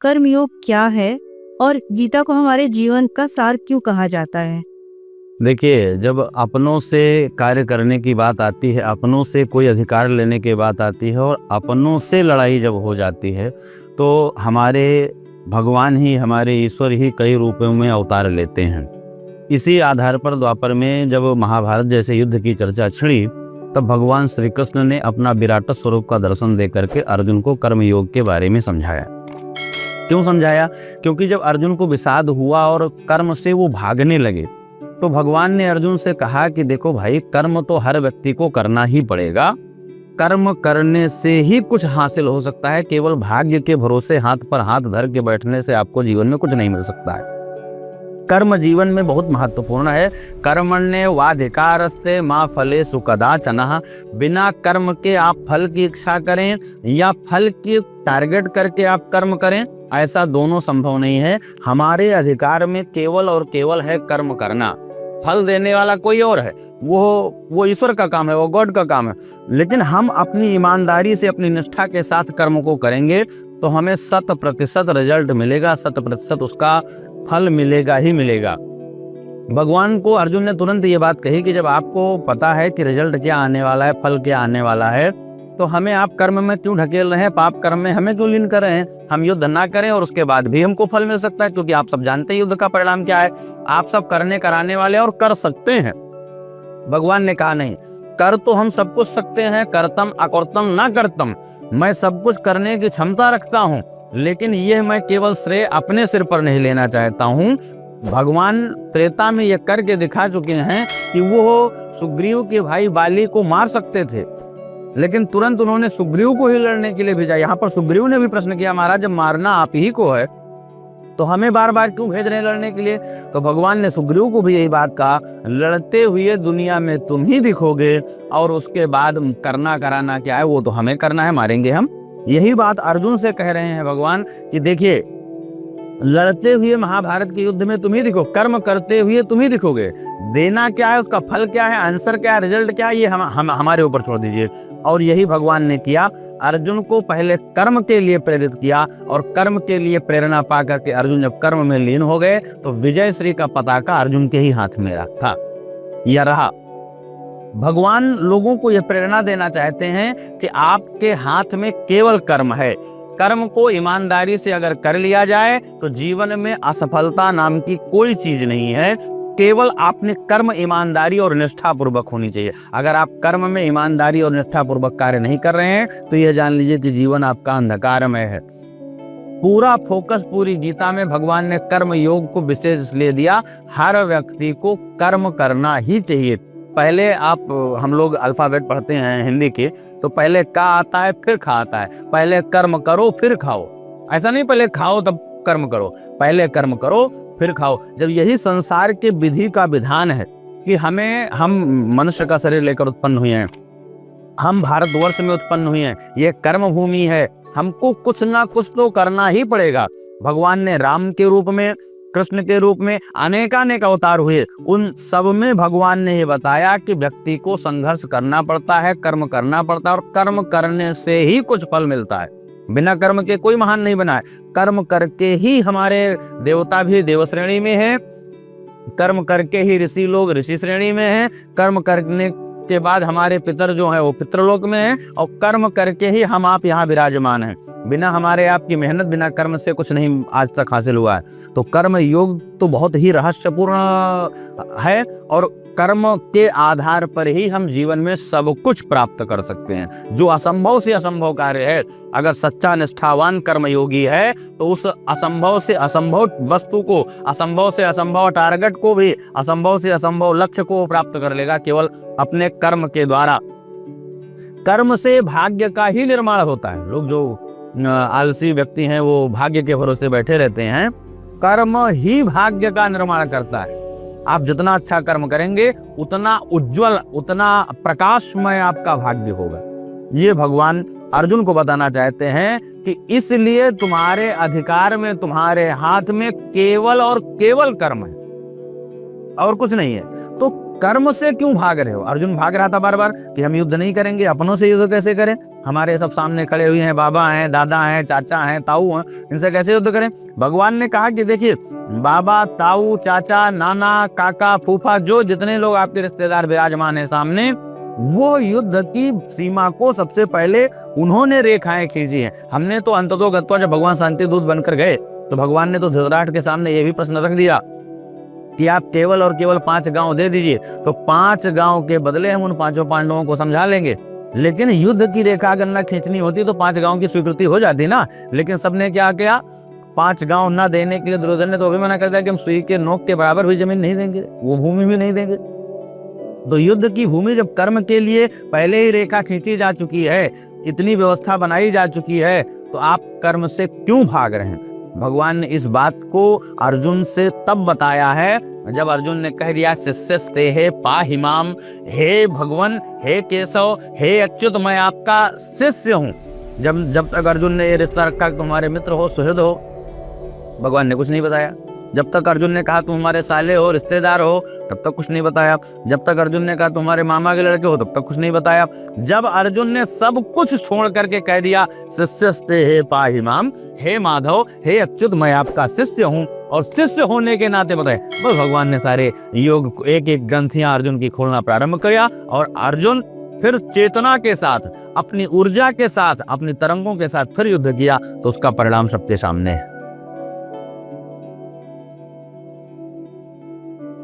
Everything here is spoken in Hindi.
कर्मयोग क्या है और गीता को हमारे जीवन का सार क्यों कहा जाता है? देखिए, जब अपनों से कार्य करने की बात आती है, अपनों से कोई अधिकार लेने की बात आती है और अपनों से लड़ाई जब हो जाती है, तो हमारे भगवान ही, हमारे ईश्वर ही कई रूपों में अवतार लेते हैं। इसी आधार पर द्वापर में जब महाभारत जैसे युद्ध की चर्चा छिड़ी, तब भगवान श्री कृष्ण ने अपना विराट स्वरूप का दर्शन दे करके अर्जुन को कर्मयोग के बारे में समझाया। क्यों समझाया? क्योंकि जब अर्जुन को विषाद हुआ और कर्म से वो भागने लगे, तो भगवान ने अर्जुन से कहा कि देखो भाई, कर्म तो हर व्यक्ति को करना ही पड़ेगा। कर्म करने से ही कुछ हासिल हो सकता है। केवल भाग्य के भरोसे हाथ पर हाथ धर के बैठने से आपको जीवन में कुछ नहीं मिल सकता है। कर्म जीवन में बहुत महत्वपूर्ण है। कर्मण्ये वाधिकारस्ते मा फलेषु कदाचन। बिना कर्म के आप फल की इच्छा करें या फल की टारगेट करके आप कर्म करें, ऐसा दोनों संभव नहीं है। हमारे अधिकार में केवल और केवल है कर्म करना। फल देने वाला कोई और है, वो ईश्वर का काम है, वो गॉड का काम है। लेकिन हम अपनी ईमानदारी से, अपनी निष्ठा के साथ कर्म को करेंगे तो हमें 100% रिजल्ट मिलेगा, 100% उसका फल मिलेगा ही मिलेगा। भगवान को अर्जुन ने तुरंत ये बात कही कि जब आपको पता है कि रिजल्ट क्या आने वाला है, फल क्या आने वाला है, तो हमें आप कर्म में क्यों ढकेल रहे हैं, पाप कर्म में हमें क्यों लीन कर रहे हैं? हम युद्ध ना करें और उसके बाद भी हमको फल मिल सकता है, क्योंकि आप सब जानते हैं युद्ध का परिणाम क्या है। आप सब करने कराने वाले और कर सकते हैं। भगवान ने कहा नहीं, कर तो हम सब कुछ सकते हैं, करतम अकर्तम ना करतम। मैं सब कुछ करने की क्षमता रखता हूँ, लेकिन यह मैं केवल श्रेय अपने सिर पर नहीं लेना चाहता हूँ। भगवान त्रेता में यह करके दिखा चुके हैं कि वो सुग्रीव के भाई बाली को मार सकते थे, लेकिन तुरंत उन्होंने सुग्रीव को ही लड़ने के लिए भेजा। यहाँ पर सुग्रीव ने भी प्रश्न किया, महाराज जब मारना आप ही को है तो हमें बार बार क्यों भेज रहे हैं लड़ने के लिए? तो भगवान ने सुग्रीव को भी यही बात कहा, लड़ते हुए दुनिया में तुम ही दिखोगे और उसके बाद करना कराना क्या है वो तो हमें करना है, मारेंगे हम। यही बात अर्जुन से कह रहे हैं भगवान कि देखिए, लड़ते हुए महाभारत के युद्ध में तुम ही दिखो, कर्म करते हुए तुम ही दिखोगे। देना क्या है, उसका फल क्या है, आंसर क्या है, रिजल्ट क्या है, ये हमारे ऊपर छोड़ दीजिए। और यही भगवान ने किया। अर्जुन को पहले कर्म के लिए प्रेरित किया और कर्म के लिए प्रेरणा पा करके अर्जुन जब कर्म में लीन हो गए तो विजय श्री का पताका अर्जुन के ही हाथ में था या रहा। भगवान लोगों को यह प्रेरणा देना चाहते हैं कि आपके हाथ में केवल कर्म है। कर्म को ईमानदारी से अगर कर लिया जाए तो जीवन में असफलता नाम की कोई चीज नहीं है। केवल आपने कर्म ईमानदारी और निष्ठा पूर्वक होनी चाहिए। अगर आप कर्म में ईमानदारी और निष्ठा पूर्वक कार्य नहीं कर रहे हैं तो यह जान लीजिए कि जीवन आपका अंधकारमय है। पूरा फोकस पूरी गीता में भगवान ने कर्म योग को विशेष इसलिए दिया, हर व्यक्ति को कर्म करना ही चाहिए। पहले हम लोग अल्फाबेट पढ़ते हैं हिंदी के, तो पहले का आता है फिर खा आता है। पहले कर्म करो फिर खाओ, ऐसा नहीं पहले खाओ तब कर्म करो, पहले कर्म करो फिर खाओ। जब यही संसार के विधि का विधान है कि हम मनुष्य का शरीर लेकर उत्पन्न हुए हैं, हम भारतवर्ष में उत्पन्न हुए हैं, ये कर्म भूमि है, हमको कुछ ना कुछ तो करना ही पड़ेगा। भगवान ने राम के रूप में, कृष्ण के रूप में अनेकानेक अवतार हुए, उन सब में भगवान ने ये बताया कि व्यक्ति को संघर्ष करना पड़ता है, कर्म करना पड़ता है और कर्म करने से ही कुछ फल मिलता है। बिना कर्म के कोई महान नहीं बना है। कर्म करके ही हमारे देवता भी देव श्रेणी में है, कर्म करके ही ऋषि लोग ऋषि श्रेणी में हैं, कर्म करने के बाद हमारे पितर जो हैं वो पितृलोक में हैं, और कर्म करके ही हम आप यहाँ विराजमान हैं। बिना हमारे आपकी मेहनत, बिना कर्म से कुछ नहीं आज तक हासिल हुआ है। तो कर्म योग तो बहुत ही रहस्यपूर्ण है और कर्म के आधार पर ही हम जीवन में सब कुछ प्राप्त कर सकते हैं। जो असंभव से असंभव कार्य है, अगर सच्चा निष्ठावान कर्मयोगी है तो उस असंभव से असंभव वस्तु को, असंभव से असंभव टारगेट को भी, असंभव से असंभव लक्ष्य को प्राप्त कर लेगा केवल अपने कर्म के द्वारा। कर्म से भाग्य का ही निर्माण होता है। लोग जो आलसी व्यक्ति हैं वो भाग्य के भरोसे बैठे रहते हैं, कर्म ही भाग्य का निर्माण करता है। आप जितना अच्छा कर्म करेंगे उतना उज्जवल, उतना प्रकाशमय आपका भाग्य होगा। ये भगवान अर्जुन को बताना चाहते हैं कि इसलिए तुम्हारे अधिकार में, तुम्हारे हाथ में केवल और केवल कर्म है और कुछ नहीं है। तो कर्म से क्यों भाग रहे हो? अर्जुन भाग रहा था बार बार कि हम युद्ध नहीं करेंगे, अपनों से युद्ध कैसे करें? हमारे सब सामने खड़े हुए हैं, बाबा हैं, दादा हैं, चाचा हैं, ताऊ हैं, इनसे कैसे युद्ध करें? भगवान ने कहा कि देखिए, बाबा, ताऊ, चाचा, नाना, काका, फूफा, जो जितने लोग आपके रिश्तेदार विराजमान हैं सामने, वो युद्ध की सीमा को सबसे पहले उन्होंने रेखाएं खींची हैं। हमने तो अंततोगत्वा जब भगवान शांति दूत बनकर गए तो भगवान ने तो धृतराष्ट्र के सामने ये भी प्रश्न रख दिया कि आप केवल और केवल 5 गांव दे दीजिए, तो 5 गांव के बदले हम उन 5 पांडवों को समझा लेंगे। लेकिन युद्ध की रेखा अगर न खींचनी होती तो 5 गांव की स्वीकृति हो जाती ना। लेकिन सबने क्या किया, 5 गांव न देने के लिए दुर्योधन ने तो अभी मना कर दिया कि हम सुई के नोक के बराबर भी जमीन नहीं देंगे, वो भूमि भी नहीं देंगे। तो युद्ध की भूमि जब कर्म के लिए पहले ही रेखा खींची जा चुकी है, इतनी व्यवस्था बनाई जा चुकी है, तो आप कर्म से क्यों भाग रहे हैं? भगवान ने इस बात को अर्जुन से तब बताया है जब अर्जुन ने कह दिया शिष्यस्ते हे पाहिमाम, हे भगवान, हे केशव, हे अच्युत, मैं आपका शिष्य हूं। जब तक अर्जुन ने ये रिश्ता रखा कि तुम्हारे मित्र हो, सुहृद हो, भगवान ने कुछ नहीं बताया। जब तक अर्जुन ने कहा तुम हमारे साले हो, रिश्तेदार हो, तब तक कुछ नहीं बताया। जब तक अर्जुन ने कहा तुम्हारे मामा के लड़के हो, तब तक कुछ नहीं बताया। जब अर्जुन ने सब कुछ छोड़ करके कह दिया शिष्यस्ते हे पाहिमाम, हे माधव, हे अच्युत, मैं आपका शिष्य हूं, और शिष्य होने के नाते बताए, बस भगवान ने सारे योग एक एक ग्रंथियां अर्जुन की खोलना प्रारंभ किया। और अर्जुन फिर चेतना के साथ, अपनी ऊर्जा के साथ, अपनी तरंगों के साथ फिर युद्ध किया। तो उसका परिणाम सबके सामने है।